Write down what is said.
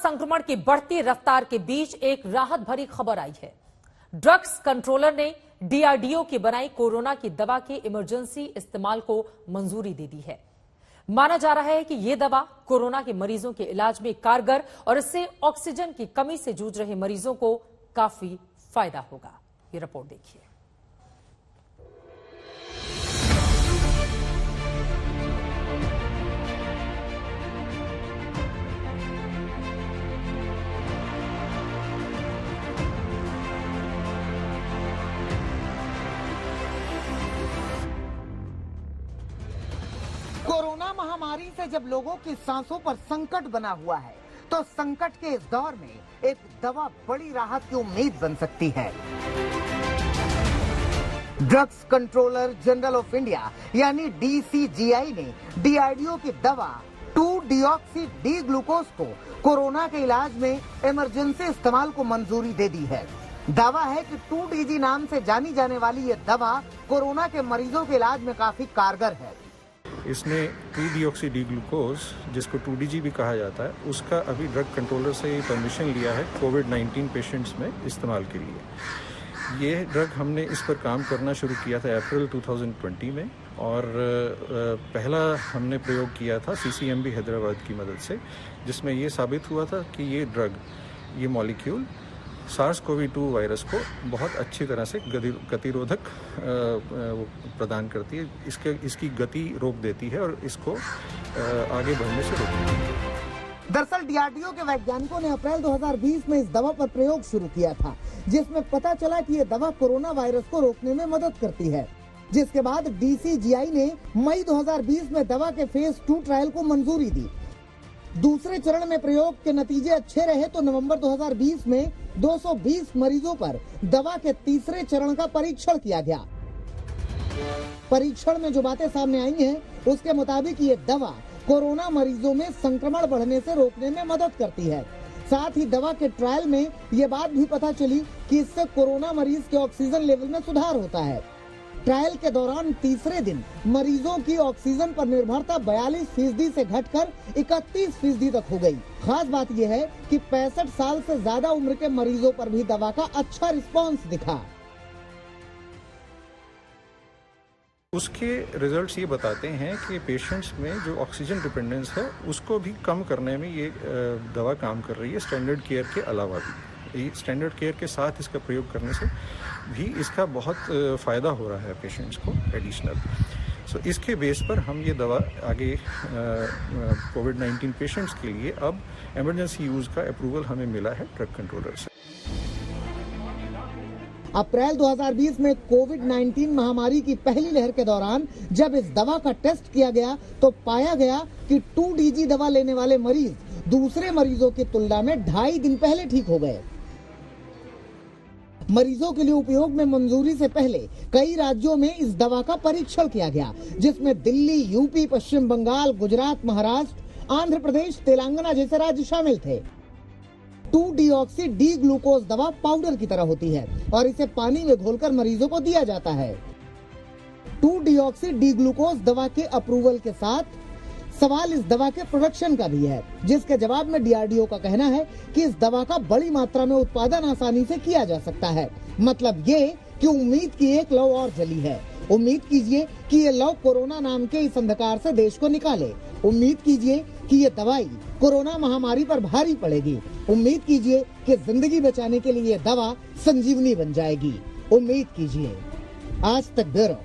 संक्रमण की बढ़ती रफ्तार के बीच एक राहत भरी खबर आई है। ड्रग्स कंट्रोलर ने डीआरडीओ की बनाई कोरोना की दवा के इमरजेंसी इस्तेमाल को मंजूरी दे दी है। माना जा रहा है कि यह दवा कोरोना के मरीजों के इलाज में कारगर और इससे ऑक्सीजन की कमी से जूझ रहे मरीजों को काफी फायदा होगा। ये रिपोर्ट देखिए। कोरोना महामारी से जब लोगों की सांसों पर संकट बना हुआ है, तो संकट के इस दौर में एक दवा बड़ी राहत की उम्मीद बन सकती है। Drugs controller general of India यानी डीसीजीआई ने डीआरडीओ की दवा 2-डीऑक्सी डी ग्लूकोज को कोरोना के इलाज में इमरजेंसी इस्तेमाल को मंजूरी दे दी है। दावा है कि 2DG नाम से जानी जाने वाली ये दवा कोरोना के मरीजों के इलाज में काफी कारगर है। इसने 2-डीऑक्सी डी ग्लूकोज, जिसको 2DG भी कहा जाता है, उसका अभी ड्रग कंट्रोलर से परमिशन लिया है कोविड-19 पेशेंट्स में इस्तेमाल के लिए। ये ड्रग हमने इस पर काम करना शुरू किया था अप्रैल 2020 में और पहला हमने प्रयोग किया था CCMB हैदराबाद की मदद से, जिसमें ये साबित हुआ था कि ये ड्रग, ये मॉलिक्यूल SARS-CoV-2 वायरस को बहुत अच्छी तरह से गतिरोधक प्रदान करती है। इसकी गति रोक देती है और इसको आगे बढ़ने से रोकती है। दरअसल डीआरडीओ के वैज्ञानिकों ने अप्रैल 2020 में इस दवा पर प्रयोग शुरू किया था, जिसमें पता चला कि ये दवा कोरोना वायरस को रोकने में मदद करती है। जिसके बाद डीसीजीआई ने मई 2020 में दवा के फेज 2 ट्रायल को मंजूरी दी। दूसरे चरण में प्रयोग के नतीजे अच्छे रहे तो नवंबर 2020 में 220 मरीजों पर दवा के तीसरे चरण का परीक्षण किया गया। परीक्षण में जो बातें सामने आई हैं, उसके मुताबिक ये दवा कोरोना मरीजों में संक्रमण बढ़ने से रोकने में मदद करती है। साथ ही दवा के ट्रायल में ये बात भी पता चली कि इससे कोरोना मरीज के ऑक्सीजन लेवल में सुधार होता है। ट्रायल के दौरान तीसरे दिन मरीजों की ऑक्सीजन पर निर्भरता 42% से घटकर 31% तक हो गई। खास बात यह है कि 65 साल से ज्यादा उम्र के मरीजों पर भी दवा का अच्छा रिस्पांस दिखा। उसके रिजल्ट्स ये बताते हैं कि पेशेंट्स में जो ऑक्सीजन डिपेंडेंस है उसको भी कम करने में ये दवा काम कर रही है, स्टैंडर्ड केयर के अलावा भी। स्टैंडर्ड केयर के साथ इसका प्रयोग करने से भी इसका बहुत फ़ायदा हो रहा है पेशेंट्स को एडिशनल। सो इसके बेस पर हम ये दवा आगे कोविड-19 पेशेंट्स के लिए अब इमरजेंसी यूज़ का अप्रूवल हमें मिला है ड्रग कंट्रोलर से। अप्रैल 2020 में कोविड-19 महामारी की पहली लहर के दौरान जब इस दवा का टेस्ट किया गया तो पाया गया कि 2DG दवा लेने वाले मरीज दूसरे मरीजों की तुलना में 2.5 दिन पहले ठीक हो गए। मरीजों के लिए उपयोग में मंजूरी से पहले कई राज्यों में इस दवा का परीक्षण किया गया, जिसमें दिल्ली, यूपी, पश्चिम बंगाल, गुजरात, महाराष्ट्र, आंध्र प्रदेश, तेलंगाना जैसे राज्य शामिल थे। 2-डीऑक्सी डी ग्लूकोज दवा पाउडर की तरह होती है और इसे पानी में घोलकर मरीजों को दिया जाता है। 2-डीऑक्सी डी ग्लूकोज दवा के अप्रूवल के साथ सवाल इस दवा के प्रोडक्शन का भी है, जिसके जवाब में डीआरडीओ का कहना है कि इस दवा का बड़ी मात्रा में उत्पादन आसानी से किया जा सकता है। मतलब ये कि उम्मीद की एक लौ और जली है। उम्मीद कीजिए कि ये लौ कोरोना नाम के इस अंधकार से देश को निकाले। उम्मीद कीजिए कि ये दवाई कोरोना महामारी पर भारी पड़ेगी। उम्मीद कीजिए कि जिंदगी बचाने के लिए ये दवा संजीवनी बन जाएगी। उम्मीद कीजिए। आज तक ब्यूरो।